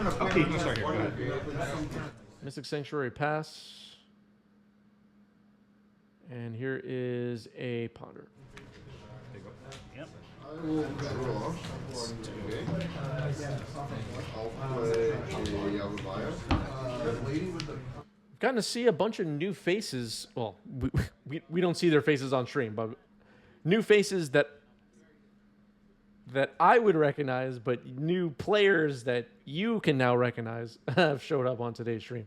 Okay, you can start here. Go ahead. Mystic Sanctuary pass. And here is a ponder. There you go. Yep. I will draw. Okay. I'll play a Yavavaya. We've gotten to see a bunch of new faces. Well, we don't see their faces on stream, but new faces that I would recognize, but new players that you can now recognize have showed up on today's stream.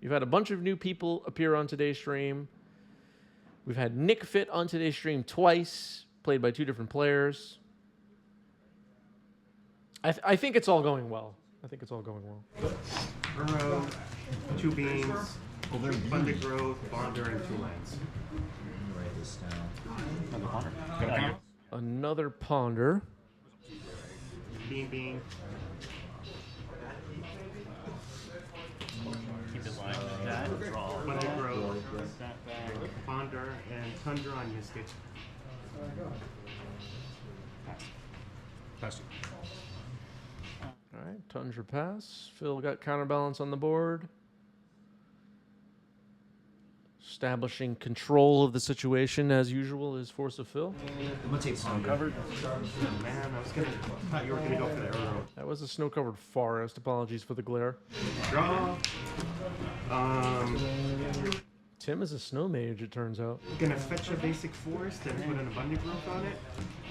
You've had a bunch of new people appear on today's stream. We've had Nic Fit on today's stream twice, played by two different players. I think it's all going well. I think it's all going well. Burrow, 2 beans, funded growth, bonder, and 2 lands. Write this down. Another ponder. Got a ponder? Another ponder. Bean. Keep it lying like that. Draw. Funded growth, That back. bonder, and tundra on Nickfit. Pass. All right, Tundra pass. Phil got counterbalance on the board. Establishing control of the situation as usual is Force of Phil. I'm gonna take snow covered. Man, thought you were gonna go for the arrow. That was a snow-covered forest. Apologies for the glare. Draw. Tim is a snow mage, it turns out. Gonna fetch a basic forest and put an abundant growth on it.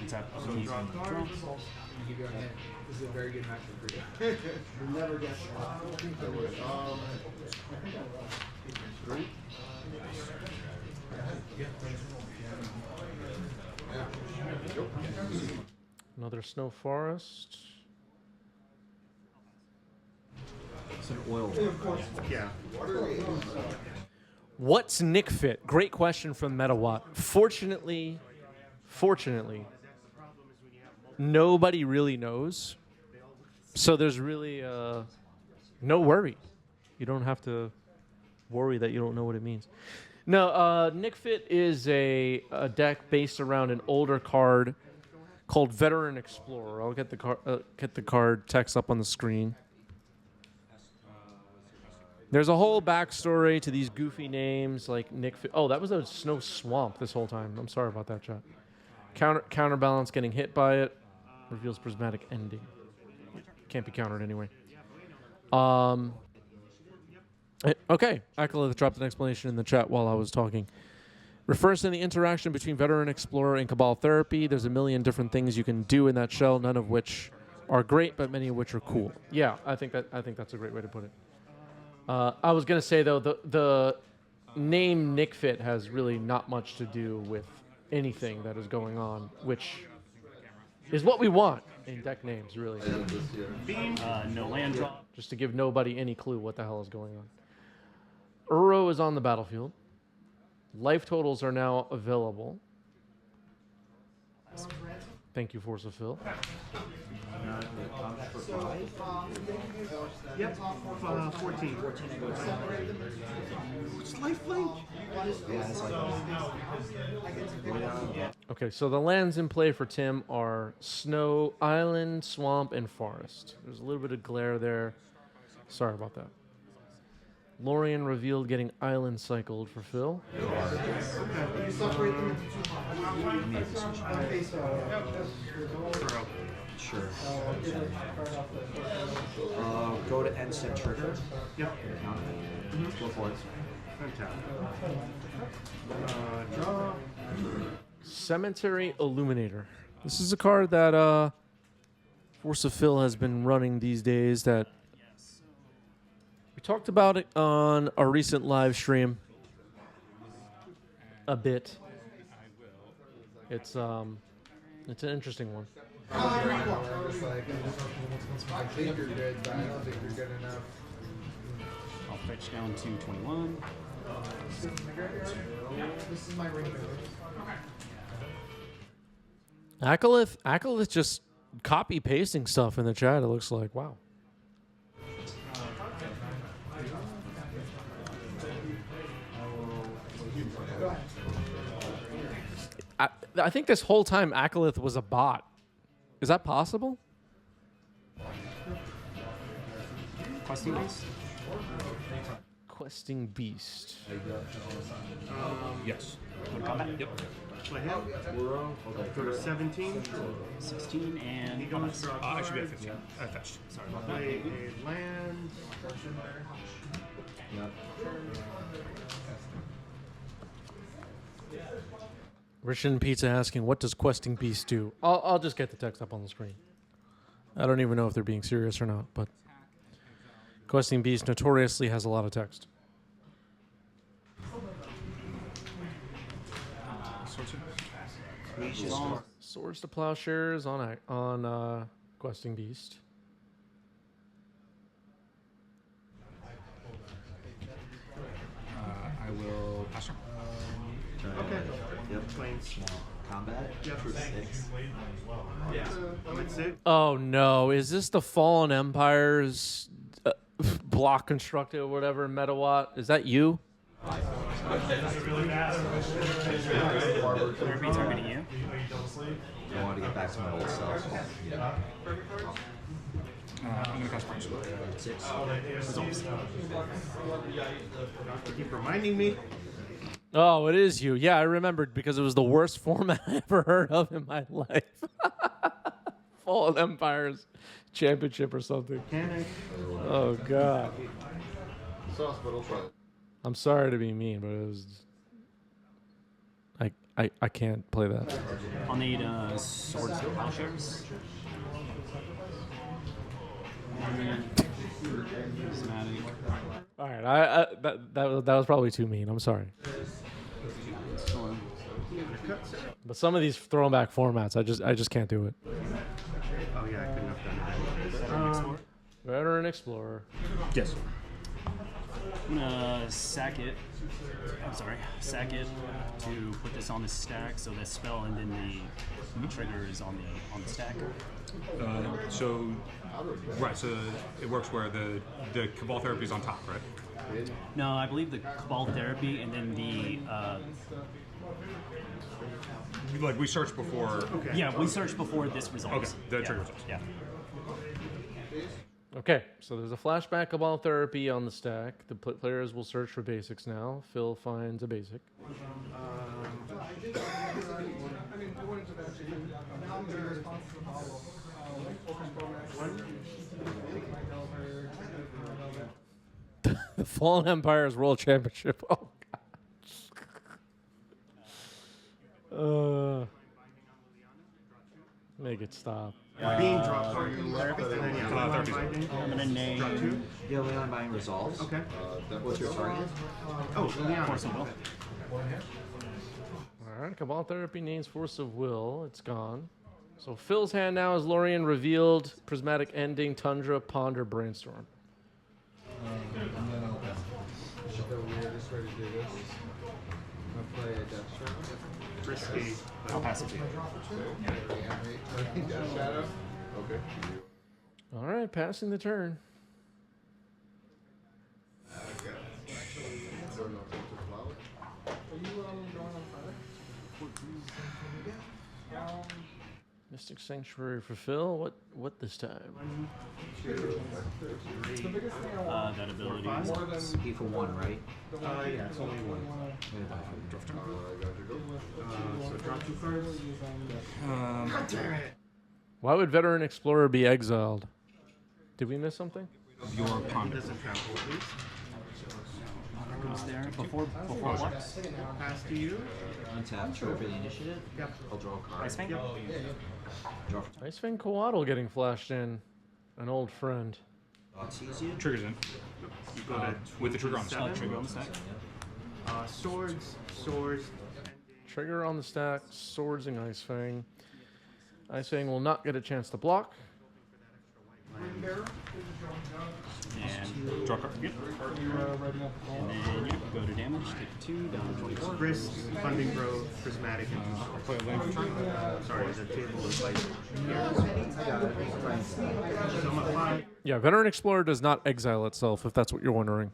Tap. So draw a card. This is a very good matchup for you. You'll never guess. Three. Another snow forest. It's an oil. Yeah. What's Nickfit? Great question from MetaWatt. Fortunately, nobody really knows. So there's really no worry. You don't have to worry that you don't know what it means. No, Nickfit is a deck based around an older card called Veteran Explorer. I'll get the card text up on the screen. There's a whole backstory to these goofy names like Nickfit. Oh, that was a snow swamp this whole time. I'm sorry about that, chat. Counterbalance getting hit by it. Reveals prismatic ending. Can't be countered anyway. Okay, Acolyth dropped an explanation in the chat while I was talking. Refers to the interaction between Veteran Explorer and Cabal Therapy. There's a million different things you can do in that shell, none of which are great, but many of which are cool. Yeah, I think that's a great way to put it. I was gonna say though, the name Nickfit has really not much to do with anything that is going on, which is what we want in deck names, really. No land draw. Just to give nobody any clue what the hell is going on. Uro is on the battlefield. Life totals are now available. Thank you, Force of Phil. Yep. 14. It's lifelink. Okay, so the lands in play for Tim are Snow, Island, Swamp, and Forest. There's a little bit of glare there. Sorry about that. Lorien revealed getting Island cycled for Phil. Sure. Go to end set trigger. Yep. Go for it. Draw. Cemetery Illuminator. This is a card that Force of Phil has been running these days. That we talked about it on a recent live stream a bit. It's an interesting one. I think you're good, but I don't think you're good enough. I'll fetch down to 21. This is my ring. Acolyth just copy pasting stuff in the chat. It looks like, wow. I think this whole time Acolyth was a bot. Is that possible? Questing Beast? Questing Beast. Yes. Go to combat? Yep. Play him. Go to 17. 16 and He combat. goes draw I should be at cards. 15. I fetched. Sorry. Play a land. Russian Pizza asking, what does Questing Beast do? I'll just get the text up on the screen. I don't even know if they're being serious or not, but Questing Beast notoriously has a lot of text. Swords to Plowshares on Questing Beast. I will pass turn. Okay. Yep. Plains. Combat? Yep. Six. Yeah. I'm at 6. Oh no, is this the Fallen Empire's block constructed or whatever, Metawatt? Is that you? Therapy targeting you. I want to get back to my old self. I'm going to cast Brains. 6. Resolves. Keep reminding me. Oh, it is you. Yeah, I remembered because it was the worst format I ever heard of in my life. Fallen Empire's championship or something. Panic. Oh god. Sauce, but I'll try it. I'm sorry to be mean, but it was. I can't play that. I'll need Swords to Plowshares. Prismatic. All right, that was probably too mean. I'm sorry. Storm. But some of these throwback formats, I just can't do it. Oh yeah, I couldn't have done it. Veteran Explorer. Yes. I'm gonna sack it. I'm sorry, sack it to put this on the stack, so the spell and then the trigger is on the stack. So it works where the Cabal Therapy is on top, right? No, I believe the Cabal Therapy and then the Like we searched before. yeah, we searched before this results. Okay, the yeah. trigger results. Yeah. Okay, so there's a flashback Cabal Therapy on the stack. The players will search for basics now. Phil finds a basic. The Fallen Empire's World Championship. Oh, God. Make it stop. Being drop card. And then yeah, Therapy. binding. I'm gonna name Draw 2. Yeah, Leon buying resolves. Okay. What's your target? Oh, Leon. Force of Will. All right, Cabal Therapy names Force of Will. It's gone. So Phil's hand now is Lorien Revealed, Prismatic Ending, Tundra, Ponder, Brainstorm. And then I'll shit the weirdest way to do this. I'll play a Death Shadow. Risky. I'll pass it to you. Reanimate Death Shadow. Okay. All right, passing the turn. I don't know if it's a flower. Are you going on Friday? Mystic Sanctuary for Phil. What this time? That ability. Be for 1, right? Yeah, it's only 1. I got your go. So draw 2 cards. God damn it. Why would Veteran Explorer be exiled? Did we miss something? Your He ponder. doesn't travel at least. Goes there before what? Pass to you. Untap for the initiative. Yep. I'll draw a card. Ice Fang? Draw for Ice Fang Coatl getting flashed in. An old friend. sees you. Triggers in. You go to With the trigger on the stack. Trigger on the stack. swords. Trigger on the stack, swordsing Ice Fang. Ice Fang will not get a chance to block. And Draw card. Yep. and then you go to damage, take 2, down to 24. Risk, funding growth, prismatic, and I'll play a land for turn. sorry, the table is like here. So I'm at 5. Yeah, Veteran Explorer does not exile itself, if that's what you're wondering.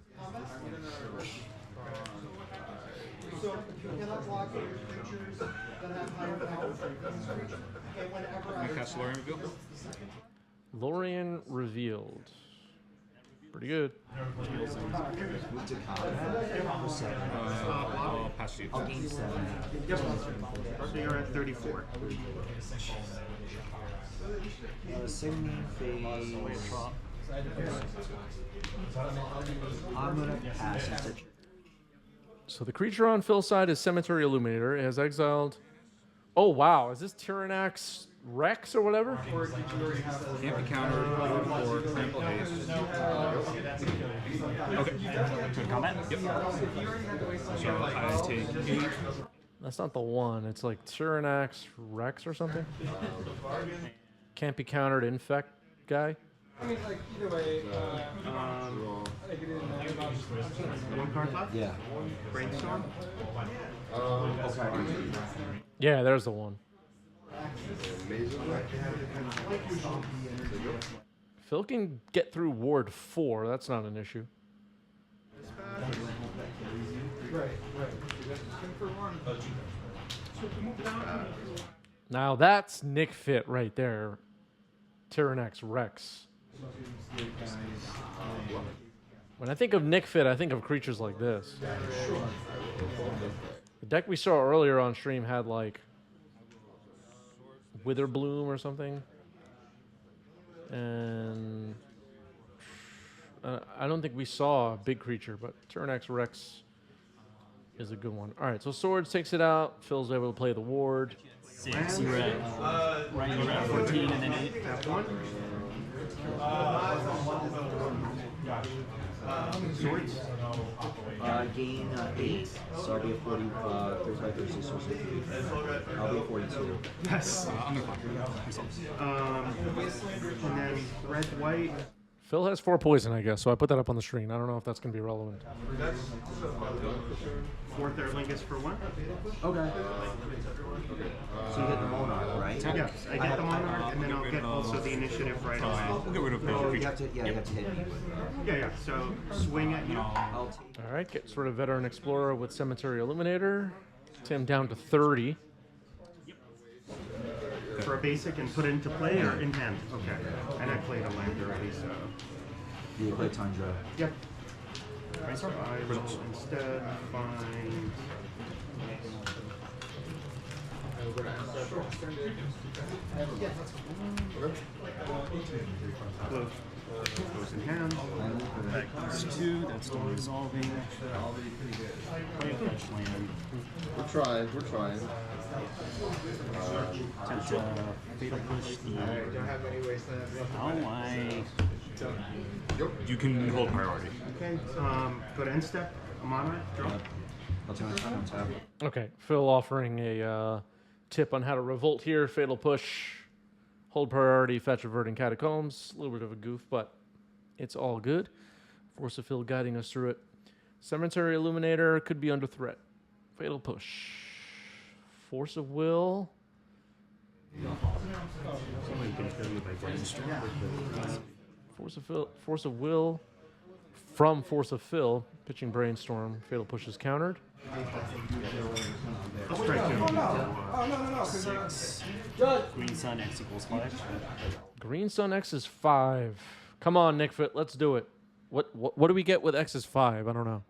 I'm going to cast Lorien Reveal. Lorien Revealed. Pretty good. Move to combat. 7. I'll pass to you. I'll gain 7. Yep. So you're at 34. Singing phase. I'm gonna pass instead. So the creature on Phil's side is Cemetery Illuminator. It has exiled. Oh wow, is this Tyrannax Rex or whatever? Can't be countered or trample haste. Okay. To combat? Yep. So I take 8. That's not the one. It's like Tyrannax Rex or something. Can't be countered infect guy. I mean, like, either way, One card left? Yeah. Brainstorm? Yeah, there's the one. Phil can get through Ward 4. That's not an issue. Now that's Nic Fit right there. Tyrannax Rex. When I think of Nic Fit, I think of creatures like this. The deck we saw earlier on stream had like Witherbloom or something. And I don't think we saw a big creature, but Tyrannax Rex is a good one. All right, so Swords takes it out. Phil's able to play the ward. 6. You're at, right, you're at 14 and then 8. Tap one. Swords? Gain 8. So I'll be at 40, 35, 36, or 60. I'll be at 42. Yes. I'm gonna fine. And then red, white. Phil has 4 poison, I guess, so I put that up on the screen. I don't know if that's going to be relevant. 4 Thirlingus for 1. Okay. So you get the Monarch, right? Yes, I get the Monarch, and then I'll get also the initiative right away. We'll get rid of the Oh, you creature. have to, yeah, you have to hit me. Yeah. So swing at you. I'll take. All right, get sort of Veteran Explorer with Cemetery Illuminator. Tim down to 30. For a basic and put it into play or in hand? Okay. And I played a land already, so. You play Tundra. Yep. So I will instead find. Goes in hand. That's 2. That's still resolving. Play a fetch land. We're trying. Attempt to fatal push the. Oh, I. You can hold priority. Okay. Go to end step. A Monarch. Draw. I'll take my time on tap. Okay, Phil offering a tip on how to revolt here. Fatal push, hold priority, fetch reverting catacombs. A little bit of a goof, but it's all good. Force of Phil guiding us through it. Cemetery Illuminator could be under threat. Fatal push. Force of Will. Someone can kill you by brainstorm. Force of Will from Force of Phil. Pitching Brainstorm. Fatal push is countered. I'll strike you. 6. Green Sun X equals 5. Green Sun X is 5. Come on, Nickfit, let's do it. What do we get with X is 5? I don't know.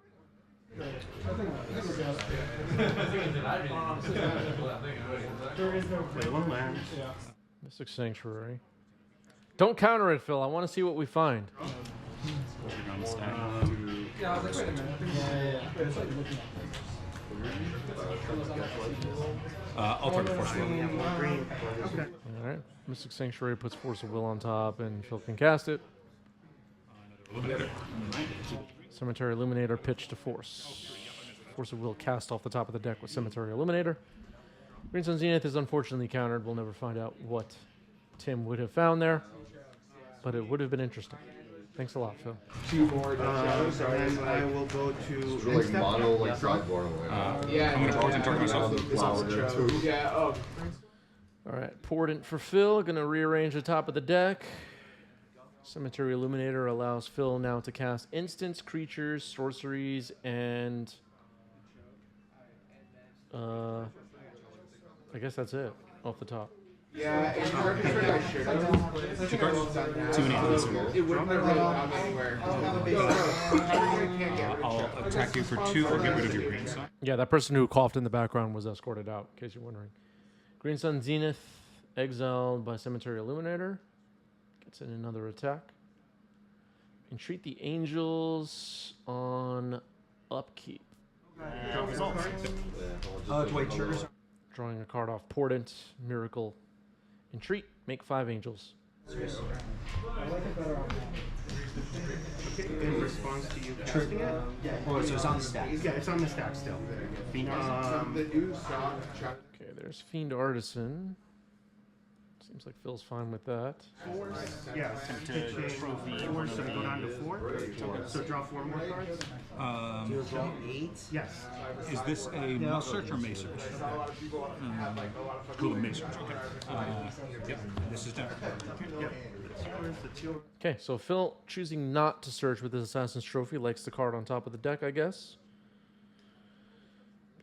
Play one land. Mystic Sanctuary. Don't counter it, Phil. I want to see what we find. You're on the stack. I'll target Force of Will. Green. Okay. All right. Mystic Sanctuary puts Force of Will on top, and Phil can cast it. Illuminator. Cemetery Illuminator pitch to Force. Force of Will cast off the top of the deck with Cemetery Illuminator. Green Sun Zenith is unfortunately countered. We'll never find out what Tim would have found there, but it would have been interesting. Thanks a lot, Phil. two more And then I will go to It's end like step. mono, like sideboard. Yeah, I'm gonna pause and target myself. Yeah, oh. All right, Portent for Phil. Going to rearrange the top of the deck. Cemetery Illuminator allows Phil now to cast instants, creatures, sorceries, and I guess that's it off the top. Yeah, and I should have. 2 cards. 2 and 8. It wouldn't have really gone anywhere. I'll attack you for 2 or get rid of your green sun. Yeah, that person who coughed in the background was escorted out, in case you're wondering. Green Sun Zenith, exiled by Cemetery Illuminator. Gets in another attack. Entreat the Angels on upkeep. Wait, triggers. Drawing a card off Portent, Miracle, Entreat, make 5 Angels. In response to you casting it? Oh, so it's on the stack. Yeah, it's on the stack still. Okay, there's Fiend Artisan. Seems like Phil's fine with that. Yeah, To pitching trophy 4, one so of we go down to the- 4. So draw 4 more cards? Yes. Is this a mail search or mace search? Cool, mace search. Okay. Yep. This is done. Yep. Where's the 2? Okay, so Phil, choosing not to search with his Assassin's Trophy, likes the card on top of the deck, I guess.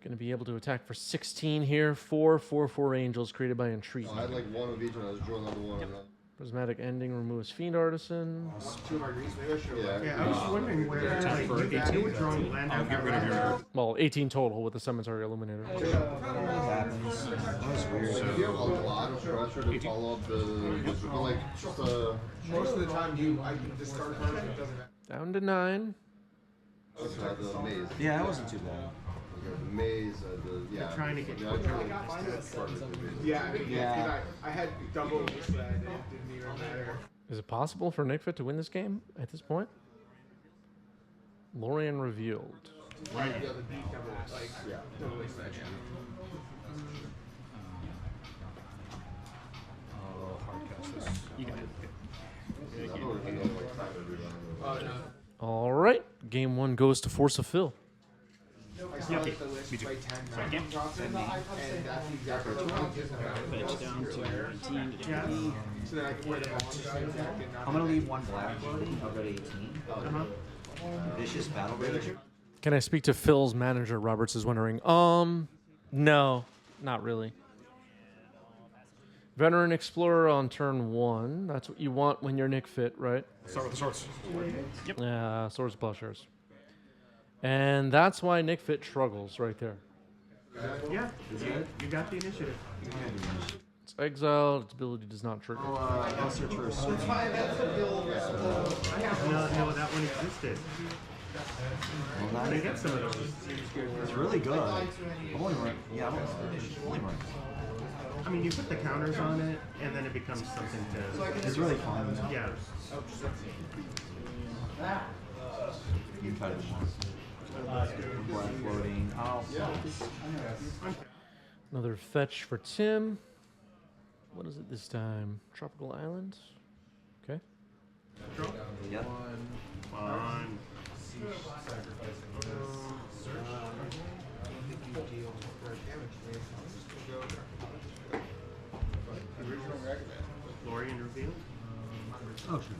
Going to be able to attack for 16 here. 4/4/4 Angels created by Entreat. I had like one of each and I was drawing another one. And Prismatic Ending removes Fiend Artisan. Yeah, I was wondering where like, you were drawing land I'll get rid of your. Well, 18 total with the Cemetery Illuminator. Happens. That's weird. So you have a lot of pressure to follow up the, but like just Most of the time, I can discard cards and it doesn't matter. Down to 9. just the maze. Yeah, that wasn't too bad. The maze, yeah. trying to get Yeah, Yeah, I had double this that it didn't even matter. Is it possible for Nickfit to win this game at this point? Lorien revealed. Like, totally fetch. I'll hard cast this. You got it. Oh, no. All right, game 1 goes to Force of Phil. I saw that the list by 10 drops in, and that's exactly what I'm doing. Fetch down to 19 to get Yeah. So then I can wear them on the same deck and not. I'm gonna leave 1 black. I'll go to 18. Vicious Battle Rager. Can I speak to Phil's manager? Roberts is wondering. No, not really. Veteran Explorer on turn 1. That's what you want when you're Nickfit, right? Start with the swords. Yeah, Swords of Plowshares. And that's why Nickfit struggles right there. Yeah, you got the initiative. It's exiled. Its ability does not trigger. I'll search for a sword. I have no know that one existed. Well, They get some of those. it's really good. Only right. Yeah, only right. I mean, you put the counters on it, and then it becomes something to. It's really fun. Yeah. You can cut it once. Black floating. Oh, Another fetch for Tim. What is it this time? Tropical Island. Okay. yep. Fun. Lorien reveal. Oh, shoot.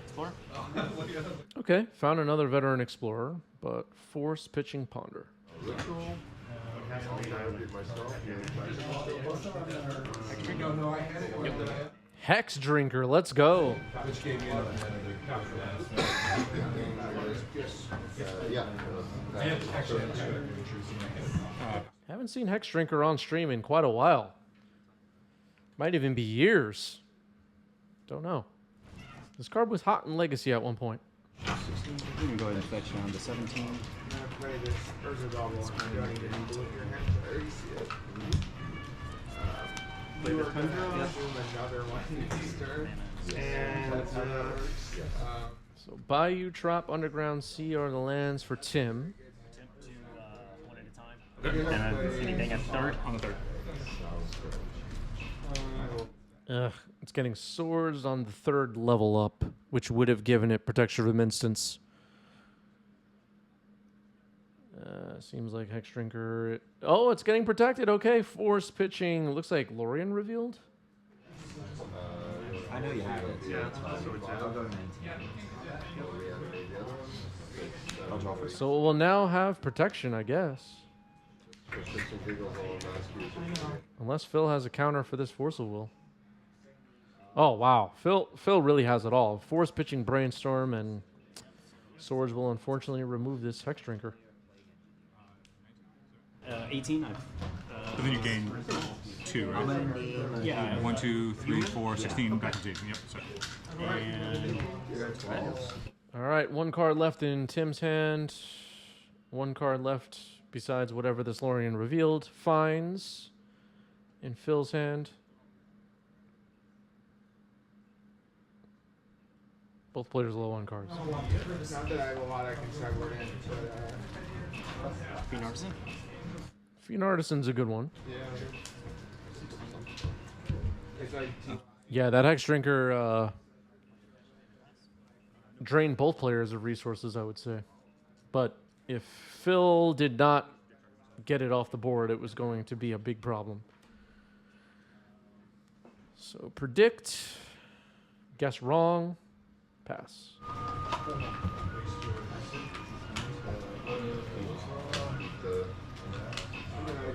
Explore. Okay. Found another Veteran Explorer, but Force Pitching Ponder. Ritual. Has to be an island. Hex Drinker. Let's go. Yeah. Haven't seen Hex Drinker on stream in quite a while. Might even be years. Don't know. This card was hot in Legacy at one point. We can go ahead and fetch down to 17. I'm gonna play this Urza Double. I don't even need to look your hand. I already see it. Play the Tundra. Another one this turn. And So Bayou, Trop, Underground Sea are the lands for Tim. Attempt to one at a time. And then anything at third? On the third. Ugh, it's getting swords on the 3rd level up, which would have given it protection from instance. Seems like Hex Drinker. Oh, it's getting protected. Okay, Force Pitching. Looks like Lorien revealed. I know you have it. Yeah, It's fine. I'll go to 19. I'll draw for So we'll now have protection, I guess. Unless Phil has a counter for this Force of Will. Oh, wow. Phil really has it all. Force Pitching Brainstorm and Swords will unfortunately remove this Hex Drinker. 18. But then you gain 2, I'm right? gonna name a Yeah. 1, 2, 3, 4, 16 back to 18. Yep. Sorry. And All right, 1 card left in Tim's hand. 1 card left besides whatever this Lorien revealed. Finds in Phil's hand. Both players low on cards. Not that I have a lot I can struggle in, but Fiend Artisan. Fiend Artisan's a good one. yeah. It's like Yeah, that Hex Drinker drained both players of resources, I would say. But if Phil did not get it off the board, it was going to be a big problem. So predict, guess wrong, pass.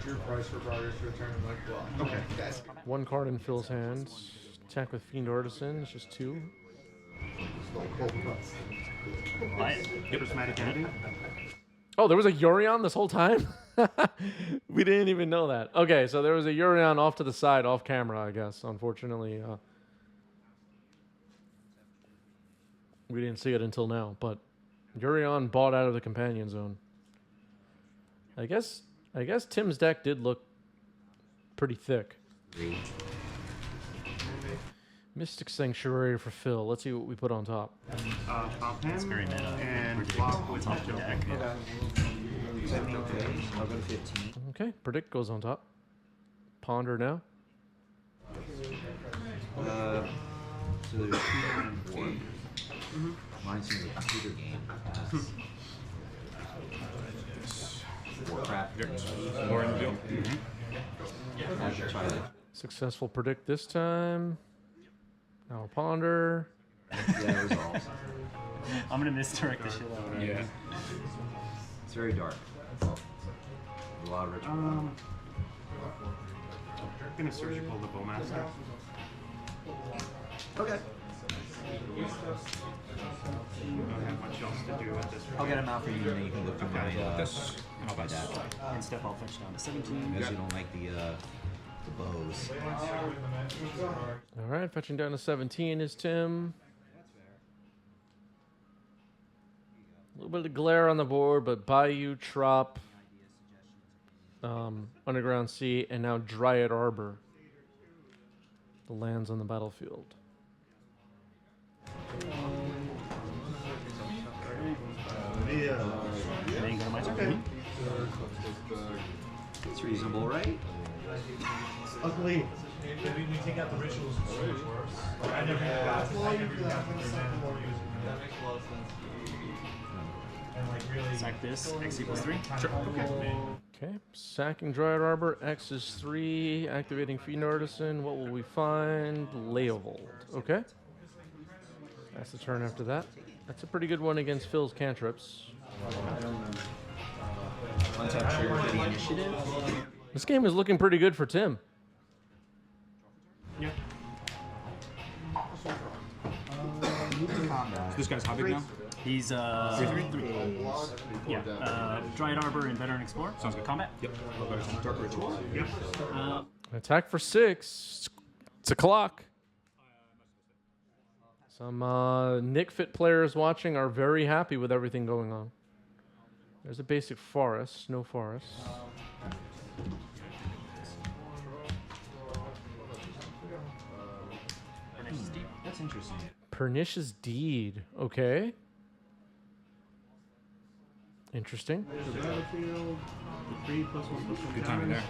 Drew price for progress to return. I'm like, well, okay, that's 1 card in Phil's hand. Attack with Fiend Artisan. It's just 2. Buy it. Prismatic Ending. Oh, there was a Yorion this whole time? We didn't even know that. Okay, so there was a Yorion off to the side, off camera, I guess. Unfortunately, we didn't see it until now. But Yorion bought out of the companion zone. I guess Tim's deck did look pretty thick. Mystic Sanctuary for Phil. Let's see what we put on top. Top It's very hand. meta. And Predict block with top of the deck. I'll go to 15. Okay, Predict goes on top. Ponder now. So there's 2 and 4. Reminds me of a computer game. Warcraft. Lorien reveal. I should try that. Successful Predict this time. Now Ponder. Yeah, resolves. I'm gonna misdirect the shit out of it. Yeah. It's very dark. A lot of ritual. I'm gonna surgical the Bowmaster. Okay. Don't have much else to do at this point. I'll get him out for you, and then you can look through my This. And I'll my pass. dad. And step I'll fetch down to 17. Because you don't like the bows. All right, fetching down to 17 is Tim. A little bit of glare on the board, but Bayou, Trop, Underground Sea, and now Dryad Arbor. The lands on the battlefield. Then go to my turn. It's reasonable, right? Ugly. We take out the rituals and sword works. I never even got to that makes a lot of sense. And like really Sack this. X equals 3. Sure. Okay, sacking Dryad Arbor. X is 3. Activating Fiend Artisan. What will we find? Leovold. Okay. That's the turn after that. That's a pretty good one against Phil's cantrips. Untap trigger for the initiative. This game is looking pretty good for Tim. Yeah. This guy's how big now? He's Dryad Arbor and Veteran Explorer. Sounds good. Combat. Yep. I'll go to Dark Ritual. Yep. Attack for 6. It's a clock. Some Nickfit players watching are very happy with everything going on. There's a basic forest, snow forest. That's interesting. Pernicious Deed. Okay. Interesting. Battlefield. 3+1/+1. Good timing there.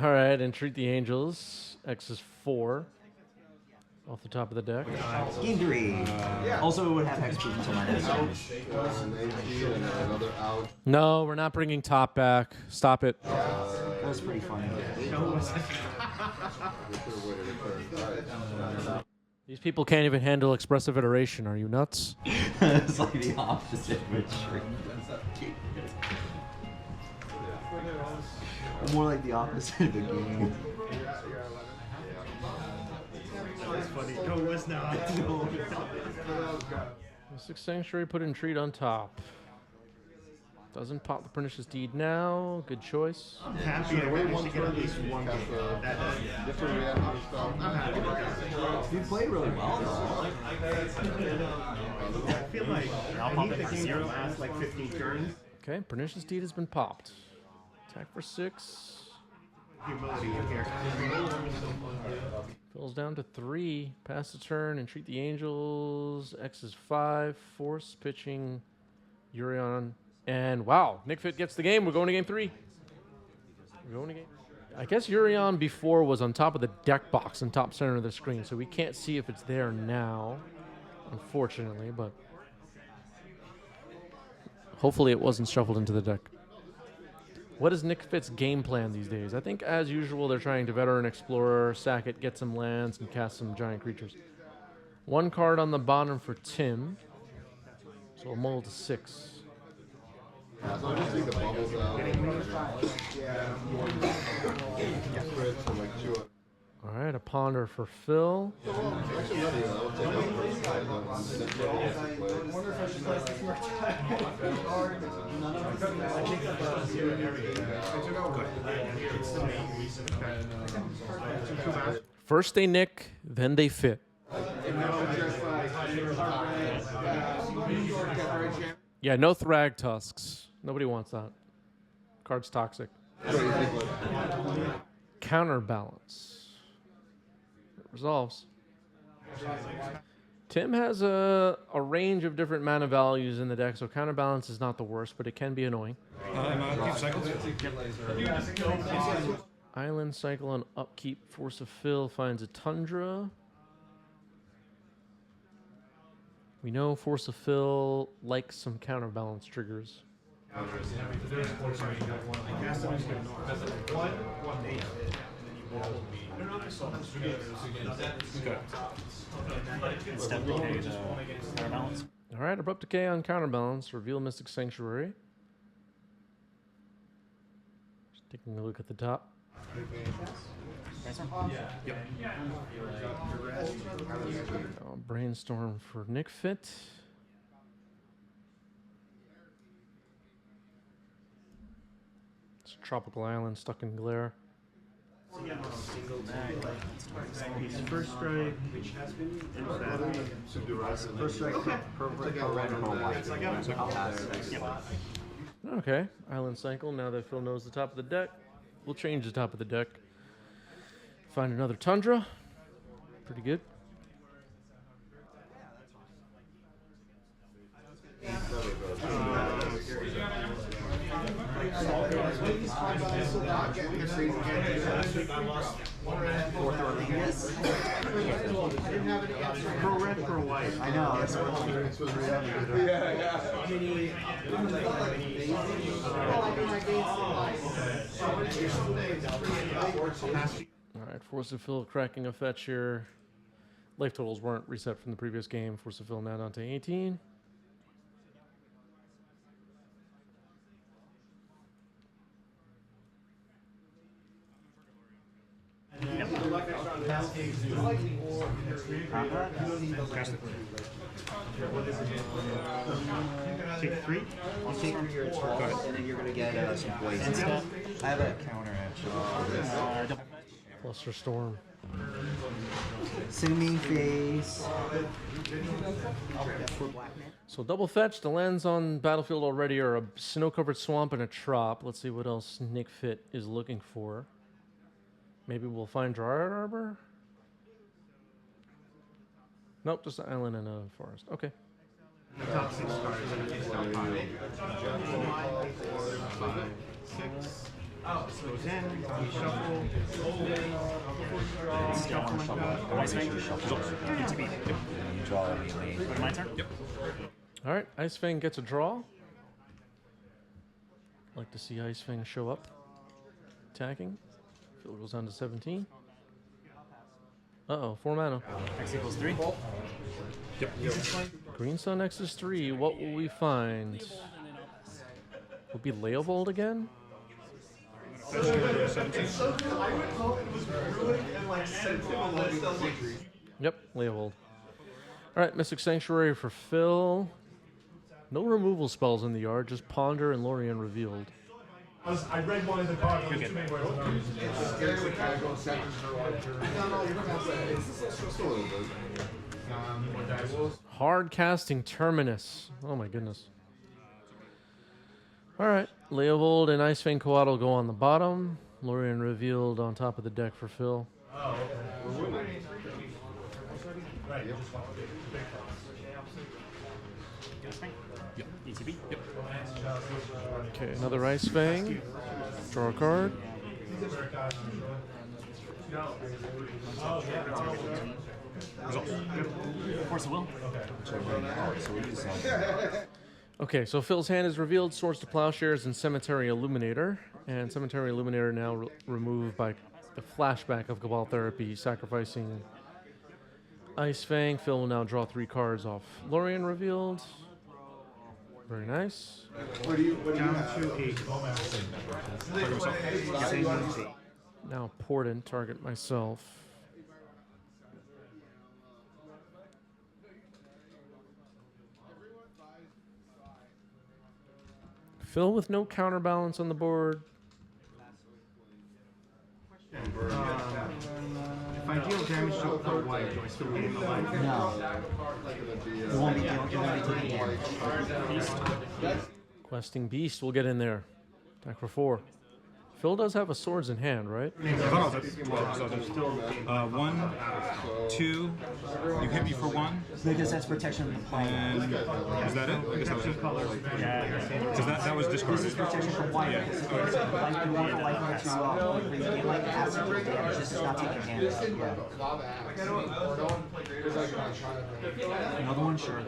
All right, Entreat the Angels. X is 4. Off the top of the deck. Game 3. Also, it would have hexproof until my next turn. An AG and another out. No, we're not bringing top back. Stop it. That was pretty funny. We could have waited a turn. These people can't even handle expressive iteration. Are you nuts? It's like the opposite of retreat. More like the opposite of a game. That was funny. No, it was not. Mystic Sanctuary, put Entreat on top. Doesn't pop the Pernicious Deed now. Good choice. I'm happy I managed to get at least one game. Different reactor spell. I'm happy with that. You played really well, though. I feel like I'll I pop need it the for game to 0. last like 15 turns. Okay, Pernicious Deed has been popped. Attack for 6. Humility in here. Fills down to 3. Pass the turn. Entreat the Angels. X is 5. Force pitching Urion. And wow, Nickfit gets the game. We're going to game 3. We're going to game. I guess Urion before was on top of the deck box in top center of the screen, so we can't see if it's there now, unfortunately, but hopefully it wasn't shuffled into the deck. What is Nickfit's game plan these days? I think, as usual, they're trying to Veteran Explorer, sack it, get some lands, and cast some giant creatures. 1 card on the bottom for Tim, so a mull to 6. So I'll just take the bubbles out. Crits and like chew it. All right, a Ponder for Phil. Actually, not even. I would take out First they nick, then they fit. Yeah, no Thrag Tusks. Nobody wants that. Card's toxic. Counterbalance. It resolves. Tim has a range of different mana values in the deck, so counterbalance is not the worst, but it can be annoying. Island cycle on upkeep. Force of Fill finds a Tundra. We know Force of Fill likes some counterbalance triggers. Step decay to counterbalance. All right, abrupt decay on counterbalance. Reveal Mystic Sanctuary. Just taking a look at the top. Brainstorm for Nickfit. It's a tropical island stuck in glare. First strike. First strike, Okay, Island Cycle. Now that Phil knows the top of the deck, we'll change the top of the deck. Find another Tundra. Pretty good. Pro red, pro white. I know. This was reality. All right, Force of Fill cracking a fetch here. Life totals weren't reset from the previous game. Force of Fill now down to 18. Take 3. I'll take your 12, and then you're gonna get some poison. I have a counter actually. Cluster Storm. Singing face. So double fetch. The lands on battlefield already are a snow-covered swamp and a trop. Let's see what else Nickfit is looking for. Maybe we'll find Dryad Arbor? Nope, just an island and a forest. Okay. The top 6 cards. Top 5. 6. Goes in. We shuffle. Ice Fang. Go to my turn. Yep. All right, Ice Fang gets a draw. Like to see Ice Fang show up. Attacking. Phil goes down to 17. Uh-oh, 4 mana. X equals 3. Green Sun X is 3. What will we find? Will be Leovold again? Yep, Leovold. All right, Mystic Sanctuary for Phil. No removal spells in the yard, just Ponder and Lorien revealed. I read one of the cards. Too many words. Hard casting Terminus. Oh my goodness. All right, Leovold and Ice Fang Coatl go on the bottom. Lorien revealed on top of the deck for Phil. Oh, okay. Right, you just want the big Yep. ETB. Yep. Okay, another Ice Fang. Draw a card. Force of will. Okay, so Phil's hand is revealed. Swords to Plowshares and Cemetery Illuminator. And Cemetery Illuminator now removed by the flashback of Cabal Therapy, sacrificing Ice Fang. Phil will now draw 3 cards off. Lorien revealed. Very nice. Down to 8. Same with 8. Now Portent, target myself. Phil with no counterbalance on the board. If I deal damage to a white, do I still gain the life? No. You won't be taking damage. Questing Beast will get in there. Attack for 4. Phil does have a swords in hand, right? Oh, that's 1, 2. You hit me for 1. Because that's protection of the player. And is that it? I guess that was it. Because that was discarded. This is protection from white. Yeah. Because like you want the white card to you like acid or damage. This is not taking damage. Another one, sure.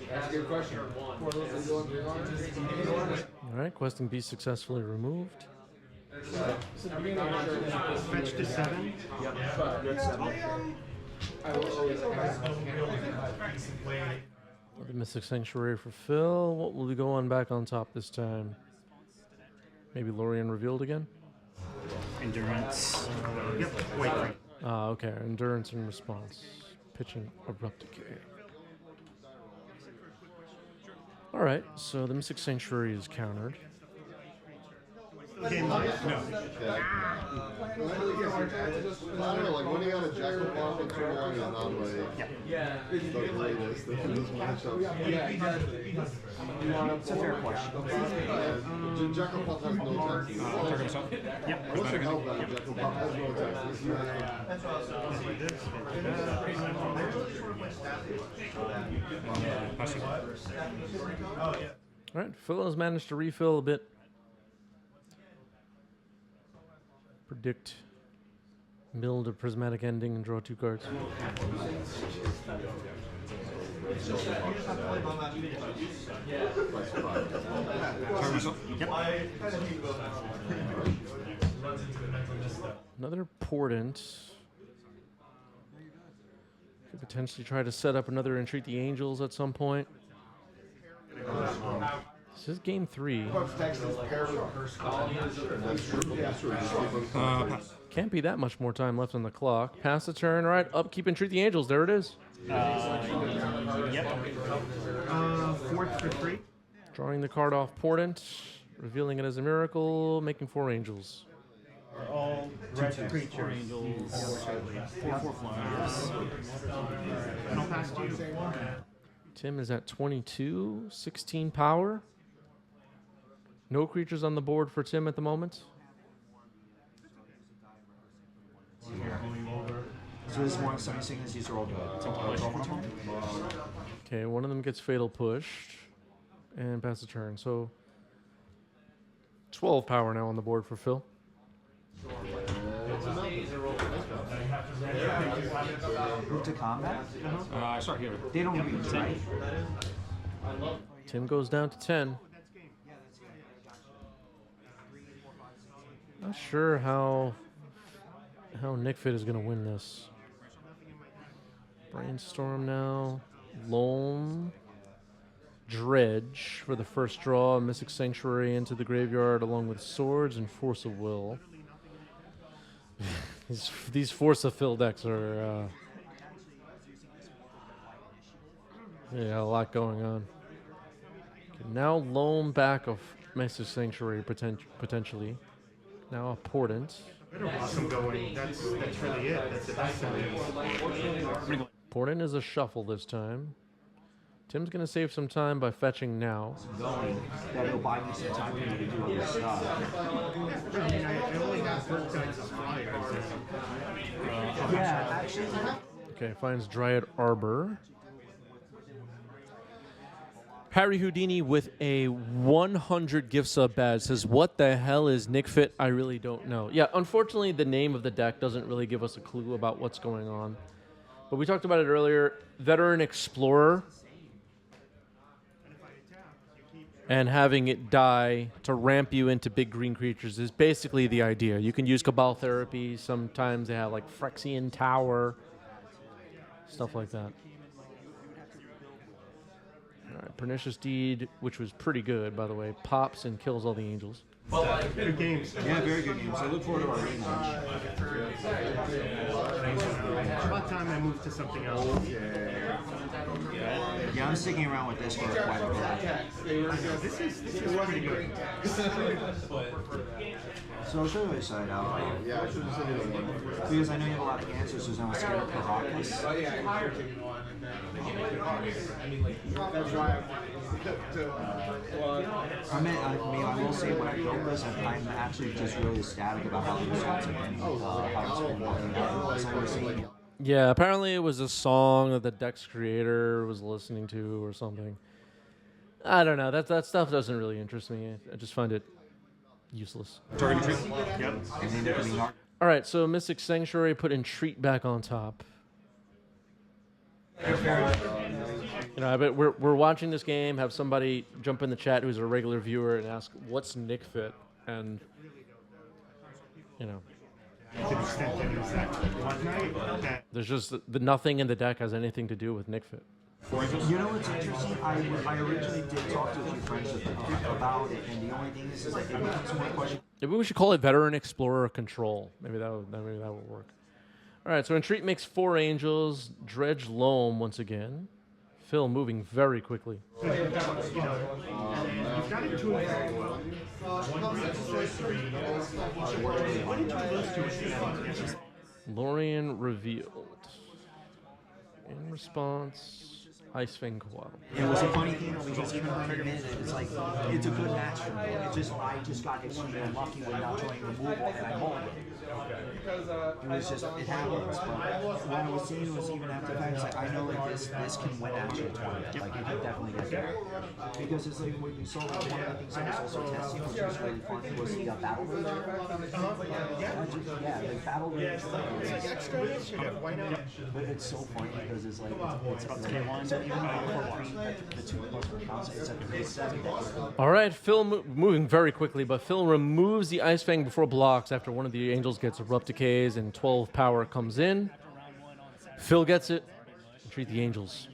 That's a good question. All right, Questing Beast successfully removed. Fetch to 7. The Mystic Sanctuary for Phil. What will we go on back on top this time? Maybe Lorien revealed again? Endurance. Yep. Wait. Okay. Endurance in response. Pitching Abrupt Decay. All right, so the Mystic Sanctuary is countered. Game life. No. Like when you got a Jackal Pop and 2-1 is not like the greatest in these matchups. It's a fair question. Jackal Pop has no taxes. Target myself. Yep. What's the hell that Jackal Pop has no taxes? Pass it. All right, Phil has managed to refill a bit. Predict Mill to Prismatic Ending and draw 2 cards. Target myself. Yep. Another Portent. Could potentially try to set up another Entreat the Angels at some point. This is game 3. Can't be that much more time left on the clock. Pass the turn, right? Upkeep and Treat the Angels. There it is. Yep. 4th for 3. Drawing the card off Portent, revealing it as a miracle, making 4 Angels. All red creatures. 4 angels. 4 flyers. And I'll pass to you. Tim is at 22, 16 power. No creatures on the board for Tim at the moment. So this is 176. These are all good. Okay, one of them gets Fatal Pushed and pass the turn. So 12 power now on the board for Phil. Move to combat. I start here. They don't read, right? Tim goes down to 10. Not sure how Nickfit is going to win this. Brainstorm now. Loam. Dredge for the first draw. Mystic Sanctuary into the graveyard along with Swords and Force of Will. These Force of Fill decks are Yeah, a lot going on. Okay, now loam back of Master Sanctuary potentially. Now a Portent. Awesome going. That's really it. That's the dice settings. Portent is a shuffle this time. Tim's gonna save some time by fetching now. Going, that will buy me some time for me to do other stuff. I mean, I only have work done as flyers. Yeah, actually. Okay, finds Dryad Arbor. Harry Houdini with a 100 gift sub badge says, "What the hell is Nic Fit? I really don't know." Yeah, unfortunately, the name of the deck doesn't really give us a clue about what's going on. But we talked about it earlier. Veteran Explorer. And having it die to ramp you into big green creatures is basically the idea. You can use Cabal Therapy. Sometimes they have like Phyrexian Tower. Stuff like that. All right, Pernicious Deed, which was pretty good, by the way, pops and kills all the angels. Good games. Yeah, very good games. I look forward to our rematch. About time I moved to something else. Yeah, I'm sticking around with this for quite a bit. This is pretty good. So I'll show you a side out. Yeah, I should have sent you the one. Because I know you have a lot of answers, so I'm scared of Caracas. I will say when I built this, I'm actually just really ecstatic about how the results have been, how it's been working out. So we're seeing. Yeah, apparently it was a song that the deck's creator was listening to or something. I don't know. That stuff doesn't really interest me. I just find it useless. Yep. All right, so Mystic Sanctuary put Entreat back on top. You know, I bet we're watching this game. Have somebody jump in the chat who's a regular viewer and ask, "What's Nickfit?" And you know, To the extent that it was that one night, that there's just the nothing in the deck has anything to do with Nickfit. You know what's interesting? I originally did talk to a few friends about it, and the only thing is that it becomes more question. Maybe we should call it Veteran Explorer Control. Maybe that would work. All right, so Entreat makes 4 angels. Dredge Loam once again. Phil moving very quickly. you know, you've got it to very well. What did you lose to it? Lorien revealed. In response, Ice Fang Koala. It was a funny thing because even when I admitted it, it's like it's a good match for me. I just got extremely unlucky with not joining removal and I mulled it. It was just it happens. But when I was seeing it was even after that, it's like I know like this can win actually a tournament. Like it can definitely get there. Because it's like what you saw like one of the things I was also testing, which was really funny, was the battle rage. The battle rage. Why not? But it's so funny because it's like it's so even the 2 plus per constant, it's like a big 7. All right, Phil moving very quickly, but Phil removes the Ice Fang before blocks after one of the angels gets Abrupt Decays and 12 power comes in. Phil gets it. Treat the angels.